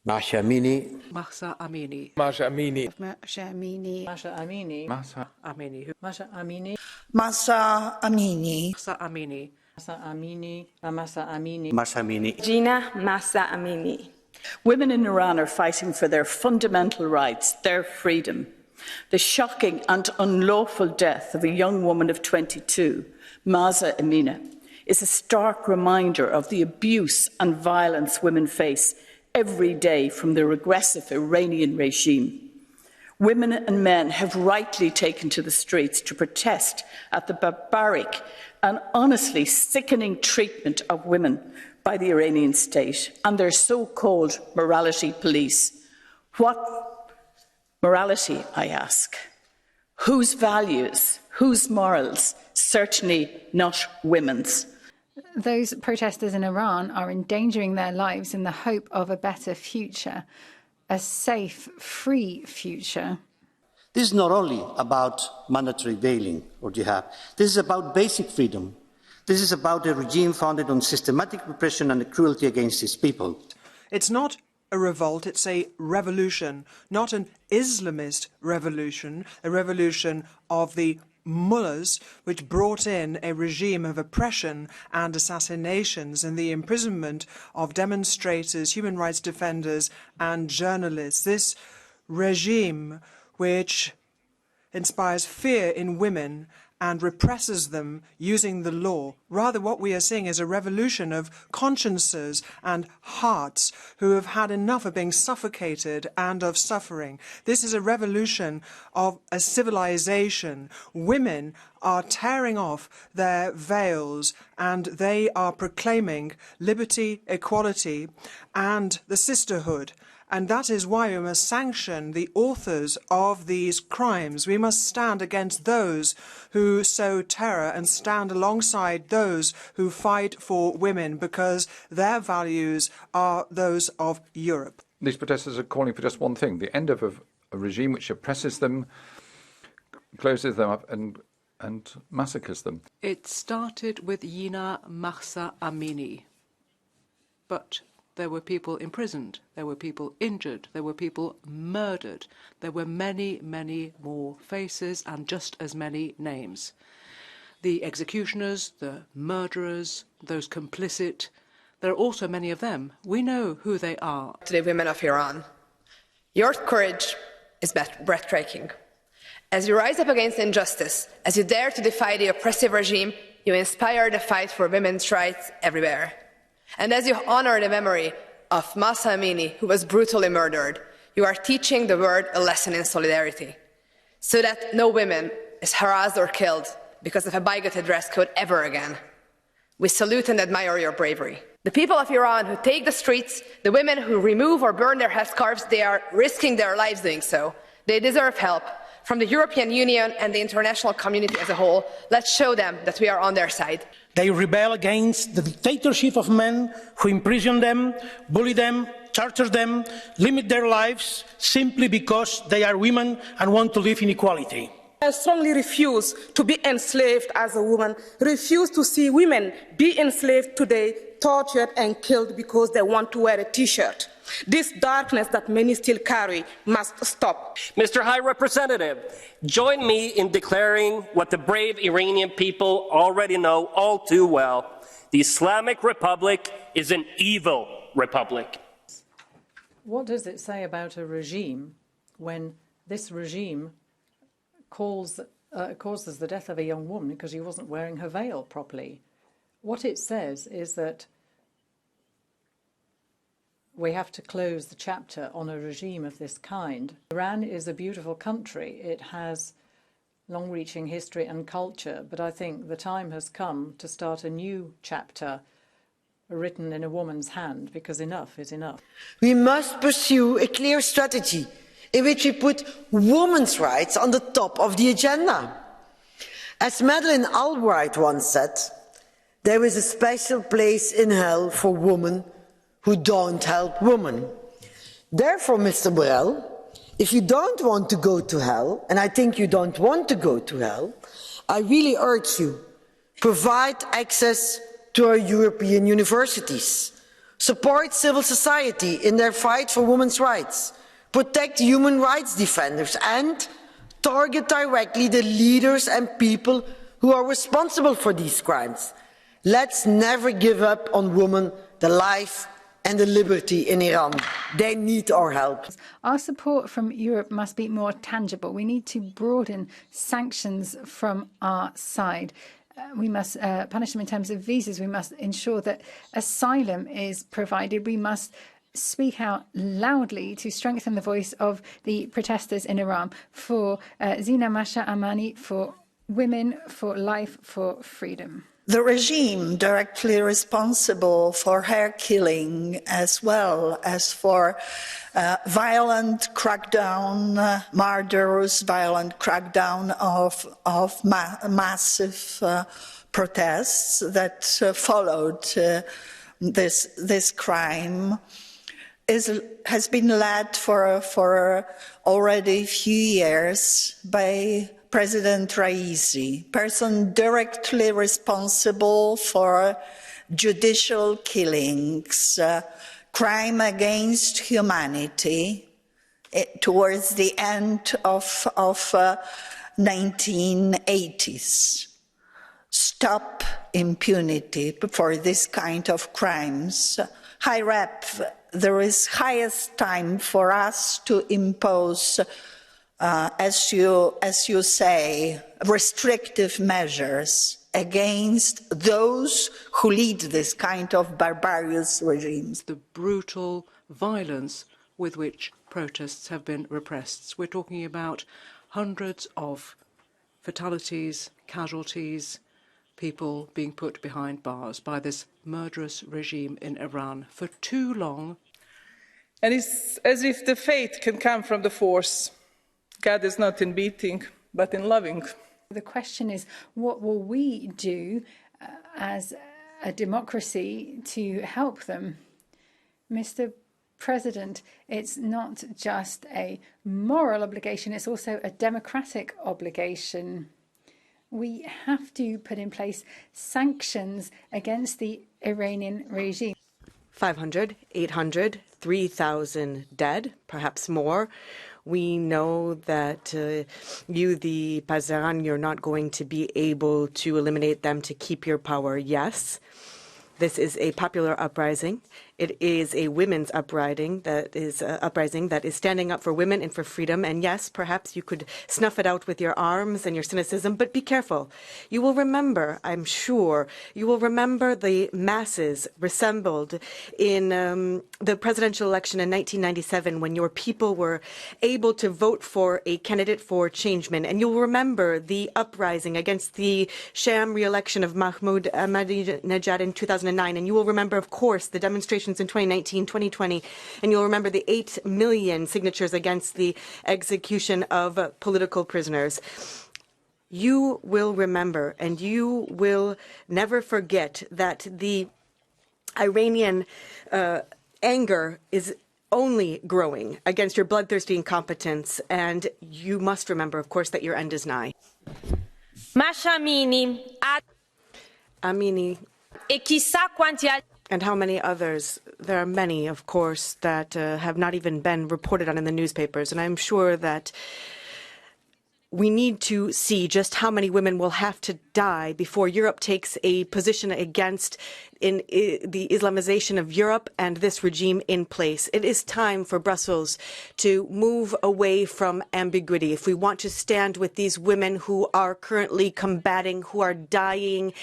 Mahsa Amini. Mahsa Amini. Mahsa Amini. Mahsa Amini. Mahsa Amini. Mahsa Amini. Mahsa Amini. Mahsa Amini. Mahsa Amini. Mahsa Amini. Mahsa Amini. Mahsa Amini. Gina Mahsa Amini. Women in Iran are fighting for their fundamental rights, their freedom. The shocking and unlawful death of a young woman of 22, Mahsa Amini, is a stark reminder of the abuse and violence women face every day from the regressive Iranian regime. Women and men have rightly taken to the streets to protest at the barbaric and honestly sickening treatment of women by the Iranian state and their so-called morality police. What morality, I ask? Whose values? Whose morals? Certainly not women's. Those protesters in Iran are endangering their lives in the hope of a better future, a safe, free future. This is not only about mandatory veiling or jihad. This is about basic freedom. This is about a regime founded on systematic repression and cruelty against its people. It's not a revolt, it's a revolution, not an Islamist revolution, a revolution of the mullahs, which brought in a regime of oppression and assassinations and the imprisonment of demonstrators, human rights defenders and journalists. This regime which inspires fear in women and represses them using the law. Rather, what we are seeing is a revolution of consciences and hearts who have had enough of being suffocated and of suffering. This is a revolution of a civilization. Women are tearing off their veils and they are proclaiming liberty, equality, and the sisterhood. And that is why we must sanction the authors of these crimes. We must stand against those who sow terror and stand alongside those who fight for women, because their values are those of Europe. These protesters are calling for just one thing: the end of a regime which oppresses them, closes them up and massacres them. It started with Jina Mahsa Amini, but there were people imprisoned, there were people injured, there were people murdered. There were many, many more faces and just as many names. The executioners, the murderers, those complicit, there are also many of them. We know who they are. To the women of Iran, your courage is breathtaking. As you rise up against injustice, as you dare to defy the oppressive regime, you inspire the fight for women's rights everywhere. And as you honor the memory of Mahsa Amini, who was brutally murdered, you are teaching the world a lesson in solidarity, so that no woman is harassed or killed because of a bigoted dress code ever again. We salute and admire your bravery. The people of Iran who take the streets, the women who remove or burn their headscarves, they are risking their lives doing so. They deserve help from the European Union and the international community as a whole. Let's show them that we are on their side. They rebel against the dictatorship of men who imprison them, bully them, torture them, limit their lives simply because they are women and want to live in equality. I strongly refuse to be enslaved as a woman, refuse to see women be enslaved today, tortured and killed because they want to wear a t-shirt. This darkness that many still carry must stop. Mr. High Representative, join me in declaring what the brave Iranian people already know all too well. The Islamic Republic is an evil republic. What does it say about a regime when this regime causes the death of a young woman because she wasn't wearing her veil properly? What it says is that we have to close the chapter on a regime of this kind. Iran is a beautiful country. It has long-reaching history and culture, but I think the time has come to start a new chapter written in a woman's hand, because enough is enough. We must pursue a clear strategy in which we put women's rights on the top of the agenda. As Madeleine Albright once said, there is a special place in hell for women who don't help women. Therefore, Mr. Borrell, if you don't want to go to hell, and I think you don't want to go to hell, I really urge you, provide access to our European universities. support civil society in their fight for women's rights, protect human rights defenders, and target directly the leaders and people who are responsible for these crimes. Let's never give up on women, the life and the liberty in Iran. They need our help. Our support from Europe must be more tangible. We need to broaden sanctions from our side. We must punish them in terms of visas. We must ensure that asylum is provided. We must speak out loudly to strengthen the voice of the protesters in Iran for Zina Mahsa Amini, for women, for life, for freedom. The regime directly responsible for her killing, as well as for violent crackdown, murderous violent crackdown of massive protests that followed this crime, has been led for already a few years by President Raisi, person directly responsible for judicial killings, crime against humanity towards the end of 1980s. Stop impunity for this kind of crimes. High Rep, there is highest time for us to impose as you say, restrictive measures against those who lead this kind of barbarous regimes. The brutal violence with which protests have been repressed. We're talking about hundreds of fatalities, casualties, people being put behind bars by this murderous regime in Iran for too long. And it's as if the faith can come from the force. God is not in beating, but in loving. The question is, what will we do as a democracy to help them? Mr. President, it's not just a moral obligation, it's also a democratic obligation. We have to put in place sanctions against the Iranian regime. 500, 800, 3,000 dead, perhaps more. We know that you, the Pazaran, you're not going to be able to eliminate them to keep your power. Yes, this is a popular uprising. It is a women's uprising that is standing up for women and for freedom. And yes, perhaps you could snuff it out with your arms and your cynicism, but be careful. You will remember, I'm sure, you will remember the masses assembled in the presidential election in 1997 when your people were able to vote for a candidate for changeman. And you'll remember the uprising against the sham re-election of Mahmoud Ahmadinejad in 2009. And you will remember, of course, the demonstrations in 2019, 2020, and you'll remember the 8 million signatures against the execution of political prisoners. You will remember, and you will never forget, that the Iranian anger is only growing against your bloodthirsty incompetence, and you must remember, of course, that your end is nigh. Mahsa Amini. Amini. E chissà quanti altri. And how many others? There are many, of course, that have not even been reported on in the newspapers. And I'm sure that we need to see just how many women will have to die before Europe takes a position against the Islamization of Europe and this regime in place. It is time for Brussels to move away from ambiguity. If we want to stand with these women who are currently combating, who are dying,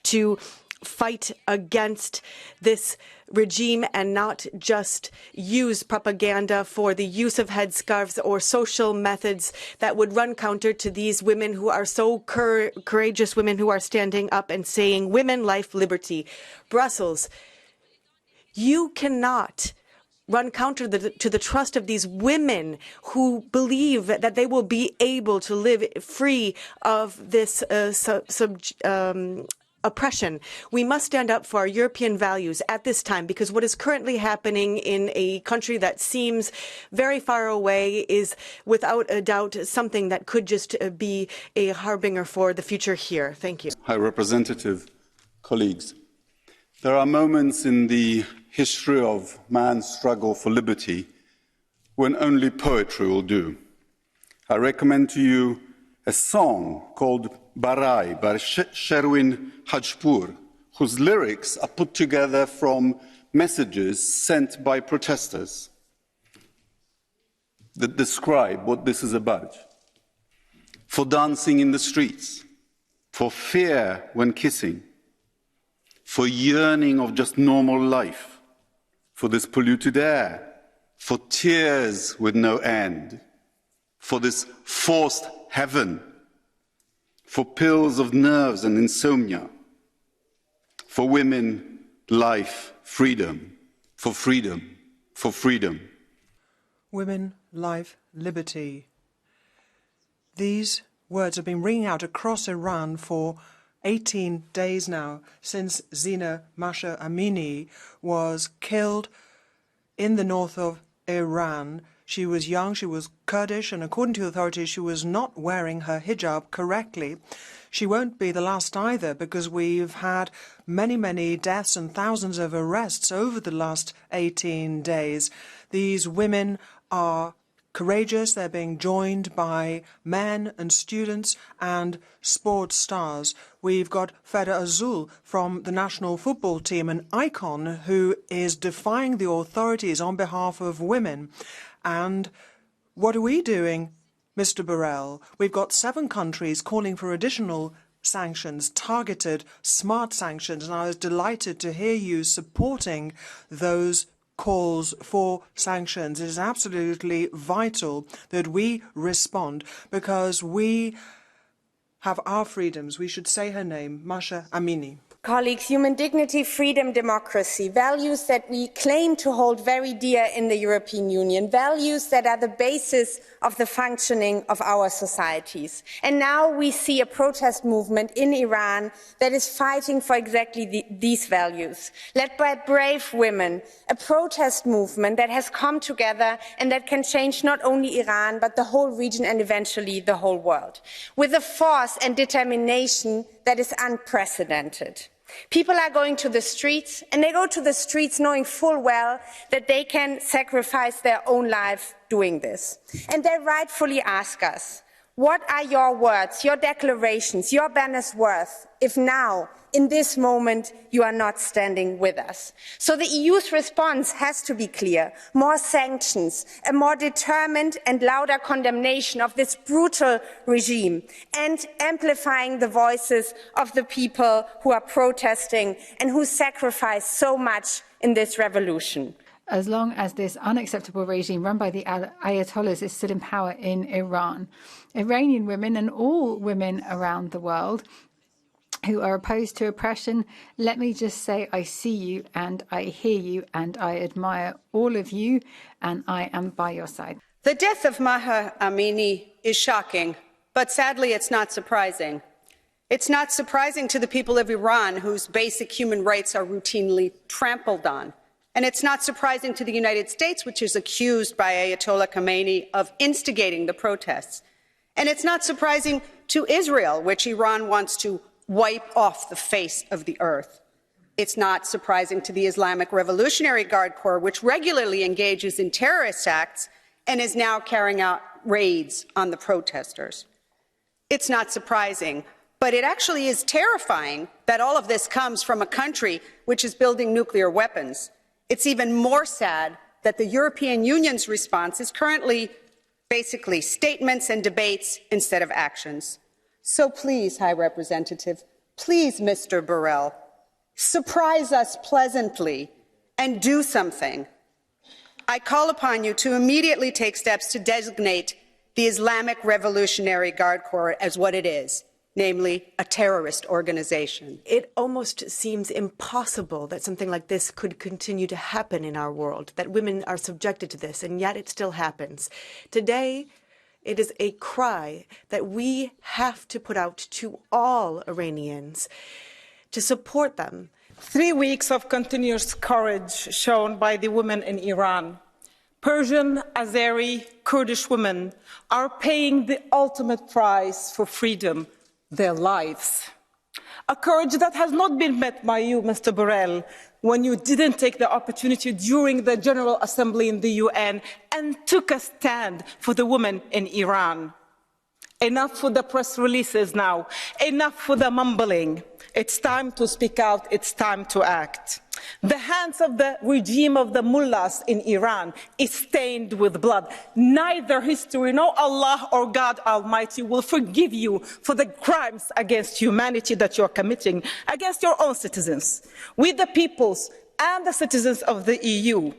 to fight against this regime and not just use propaganda for the use of headscarves or social methods that would run counter to these women who are so courageous, women who are standing up and saying, women, life, liberty. Brussels, you cannot run counter to the trust of these women who believe that they will be able to live free of this oppression. We must stand up for our European values at this time, because what is currently happening in a country that seems very far away is without a doubt something that could just be a harbinger for the future here. Thank you. High Representative, colleagues, There are moments in the history of man's struggle for liberty when only poetry will do. I recommend to you a song called Barai by Sherwin Hajpur, whose lyrics are put together from messages sent by protesters that describe what this is about. For dancing in the streets, for fear when kissing, for yearning of just normal life, for this polluted air, for tears with no end, for this forced heaven, for pills of nerves and insomnia, for women, life, freedom, for freedom, for freedom. Women, life, liberty. These words have been ringing out across Iran for 18 days now, since Zina Mahsa Amini was killed in the north of Iran. She was young, she was Kurdish, and according to authorities, she was not wearing her hijab correctly. She won't be the last either, because we've had many, many deaths and thousands of arrests over the last 18 days. These women are courageous. They're being joined by men and students and sports stars. We've got Feda Azul from the national football team, an icon who is defying the authorities on behalf of women. And what are we doing, Mr. Borrell? We've got 7 countries calling for additional sanctions, targeted, smart sanctions, and I was delighted to hear you supporting those calls for sanctions. It is absolutely vital that we respond, because we have our freedoms. We should say her name, Mahsa Amini. Colleagues, human dignity, freedom, democracy, values that we claim to hold very dear in the European Union, values that are the basis of the functioning of our societies. And now we see a protest movement in Iran that is fighting for exactly these values, led by brave women, a protest movement that has come together and that can change not only Iran, but the whole region and eventually the whole world, with a force and determination that is unprecedented. People are going to the streets, and they go to the streets knowing full well that they can sacrifice their own life doing this. And they rightfully ask us, what are your words, your declarations, your banners worth if now, in this moment, you are not standing with us? So the EU's response has to be clear. More sanctions, a more determined and louder condemnation of this brutal regime, and amplifying the voices of the people who are protesting and who sacrifice so much in this revolution. As long as this unacceptable regime run by the Ayatollahs is still in power in Iran, Iranian women and all women around the world who are opposed to oppression, let me just say I see you and I hear you and I admire all of you and I am by your side. The death of Mahsa Amini is shocking, but sadly it's not surprising. It's not surprising to the people of Iran, whose basic human rights are routinely trampled on. And it's not surprising to the United States, which is accused by Ayatollah Khamenei of instigating the protests. And it's not surprising to Israel, which Iran wants to wipe off the face of the earth. It's not surprising to the Islamic Revolutionary Guard Corps, which regularly engages in terrorist acts and is now carrying out raids on the protesters. It's not surprising, but it actually is terrifying that all of this comes from a country which is building nuclear weapons. It's even more sad that the European Union's response is currently basically statements and debates instead of actions. So please, High Representative, please, Mr. Borrell, surprise us pleasantly and do something. I call upon you to immediately take steps to designate the Islamic Revolutionary Guard Corps as what it is, namely a terrorist organization. It almost seems impossible that something like this could continue to happen in our world, that women are subjected to this, and yet it still happens. Today, it is a cry that we have to put out to all Iranians to support them. 3 weeks of continuous courage shown by the women in Iran. Persian, Azeri, Kurdish women are paying the ultimate price for freedom, their lives. A courage that has not been met by you, Mr. Borrell, when you didn't take the opportunity during the General Assembly in the UN and took a stand for the women in Iran. Enough for the press releases now. Enough for the mumbling. It's time to speak out. It's time to act. The hands of the regime of the mullahs in Iran is stained with blood. Neither history nor Allah or God Almighty will forgive you for the crimes against humanity that you're committing against your own citizens. We, the peoples and the citizens of the EU,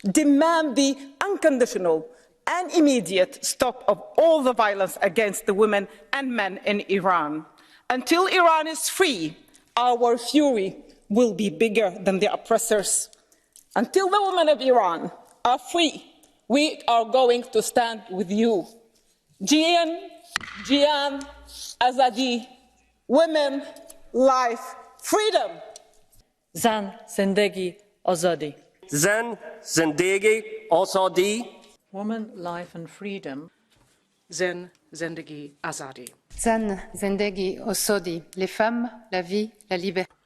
demand the unconditional and immediate stop of all the violence against the women and men in Iran. Until Iran is free, our fury will be bigger than the oppressors. Until the women of Iran are free, we are going to stand with you. Jian, Azadi, women, life, freedom. Zan, Zendegi, Azadi. Zan, Zendegi, Azadi. Woman, life and freedom. Zen, Zendegi, Azadi. Zan, Zendegi, Osodi. Les femmes, la vie, la liberté.